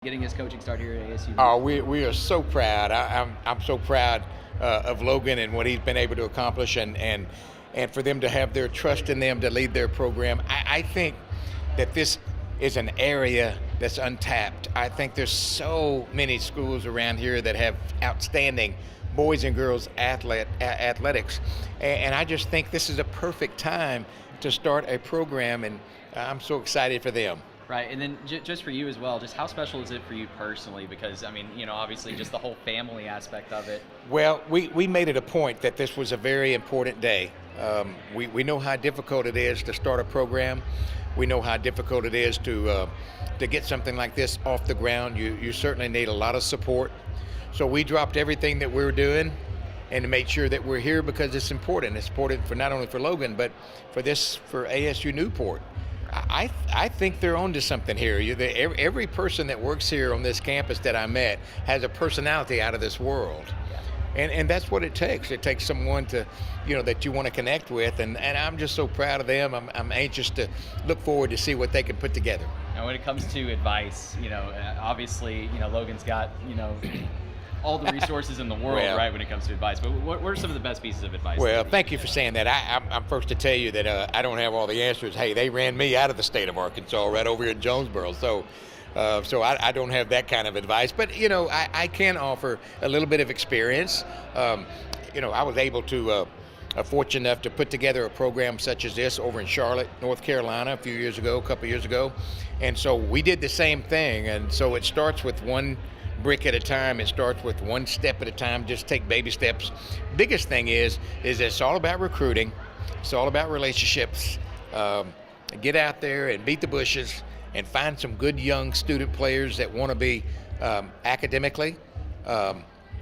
getting his coaching start here at ASU? Oh, we are so proud. I'm so proud of Logan and what he's been able to accomplish, and for them to have their trust in them to lead their program. I think that this is an area that's untapped. I think there's so many schools around here that have outstanding boys and girls athletics, and I just think this is a perfect time to start a program, and I'm so excited for them. Right, and then just for you as well, just how special is it for you personally? Because, I mean, obviously just the whole family aspect of it. Well, we made it a point that this was a very important day. We know how difficult it is to start a program. We know how difficult it is to get something like this off the ground. You certainly need a lot of support. So we dropped everything that we're doing and to make sure that we're here because it's important. It's important for not only for Logan, but for ASU Newport. I think they're onto something here. Every person that works here on this campus that I met has a personality out of this world. And that's what it takes. It takes someone to, that you want to connect with, and I'm just so proud of them. I'm anxious to look forward to see what they can put together. And when it comes to advice, obviously, Logan's got, all the resources in the world, Well, right, when it comes to advice. But what are some of the best pieces of advice? Well, thank you for saying that. I'm first to tell you that I don't have all the answers. Hey, they ran me out of the state of Arkansas right over here in Jonesboro. So I don't have that kind of advice. But, I can offer a little bit of experience. I was able to, fortunate enough to put together a program such as this over in Charlotte, North Carolina, a couple years ago. And so we did the same thing. And so it starts with one brick at a time. It starts with one step at a time. Just take baby steps. Biggest thing is it's all about recruiting. It's all about relationships. Get out there and beat the bushes and find some good young student players that want to be academically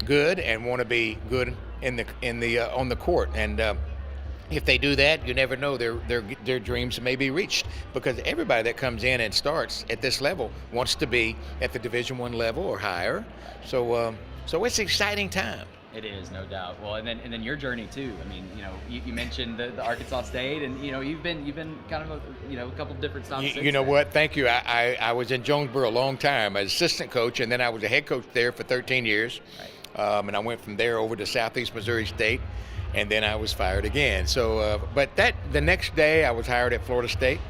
good and want to be good on the court. And if they do that, you never know, their dreams may be reached, because everybody that comes in and starts at this level wants to be at the Division I level or higher. So it's an exciting time. It is, no doubt. Well, and then your journey too. I mean, you mentioned the Arkansas State, and you've been kind of a couple of different stops. You know what? Thank you. I was in Jonesboro a long time as assistant coach, and then I was a head coach there for 13 years. Right. And I went from there over to Southeast Missouri State. And then I was fired again. So, but the next day I was hired at Florida State,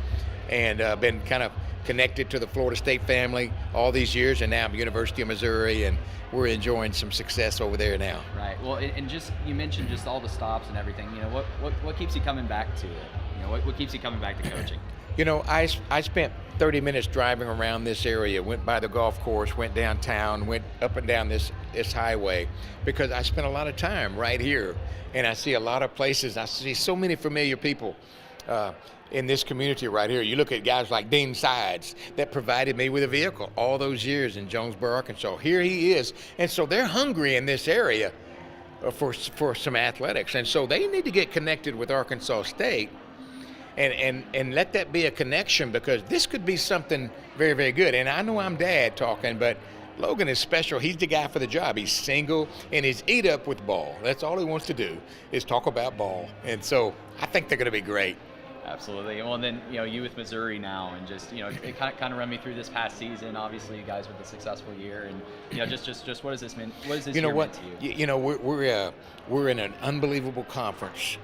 and been kind of connected to the Florida State family all these years, and now I'm University of Missouri, and we're enjoying some success over there now. Right. Well, and just you mentioned just all the stops and everything. What keeps you coming back to it? What keeps you coming back to coaching? I spent 30 minutes driving around this area, went by the golf course, went downtown, went up and down this highway, because I spent a lot of time right here, and I see a lot of places. I see so many familiar people in this community right here. You look at guys like Dean Sides that provided me with a vehicle all those years in Jonesboro, Arkansas. Here he is, and so they're hungry in this area for some athletics, and so they need to get connected with Arkansas State. And let that be a connection, because this could be something very, very good. And I know I'm dad talking, but Logan is special. He's the guy for the job. He's single, and he's eat up with ball. That's all he wants to do is talk about ball. And so I think they're going to be great. Absolutely. Well, and then, you with Missouri now, and just, it kind of run me through this past season. Obviously, you guys with a successful year, and, just what does this mean? What does this year mean to you? We're in an unbelievable conference,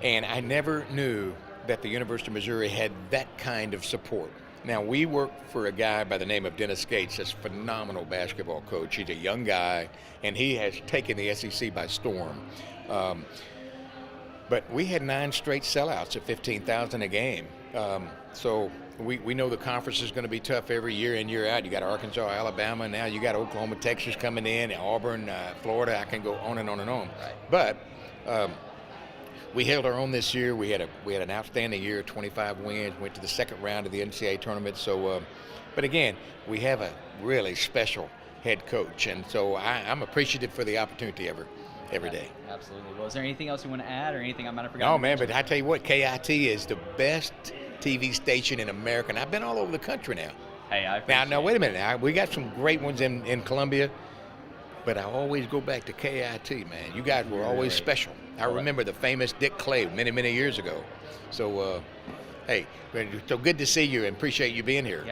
and I never knew that the University of Missouri had that kind of support. Now, we work for a guy by the name of Dennis Gates, that's a phenomenal basketball coach. He's a young guy, and he has taken the SEC by storm. But we had 9 straight sellouts at $15,000 a game. So we know the conference is going to be tough every year in, year out. You got Arkansas, Alabama, now you got Oklahoma, Texas coming in, Auburn, Florida. I can go on and on and on. But we held our own this year. We had an outstanding year, 25 wins, went to the second round of the NCAA tournament. So, but again, we have a really special head coach, and so I'm appreciative for the opportunity every day. Absolutely. Well, is there anything else you want to add, or anything I might have forgotten? No, man, but I tell you what, KIT is the best TV station in America, and I've been all over the country now. Hey, I appreciate now wait a minute. We got some great ones in Columbia, but I always go back to KIT, man. You guys were always special. I remember the famous Dick Clay many, many years ago. So, hey, so good to see you, and appreciate you being here.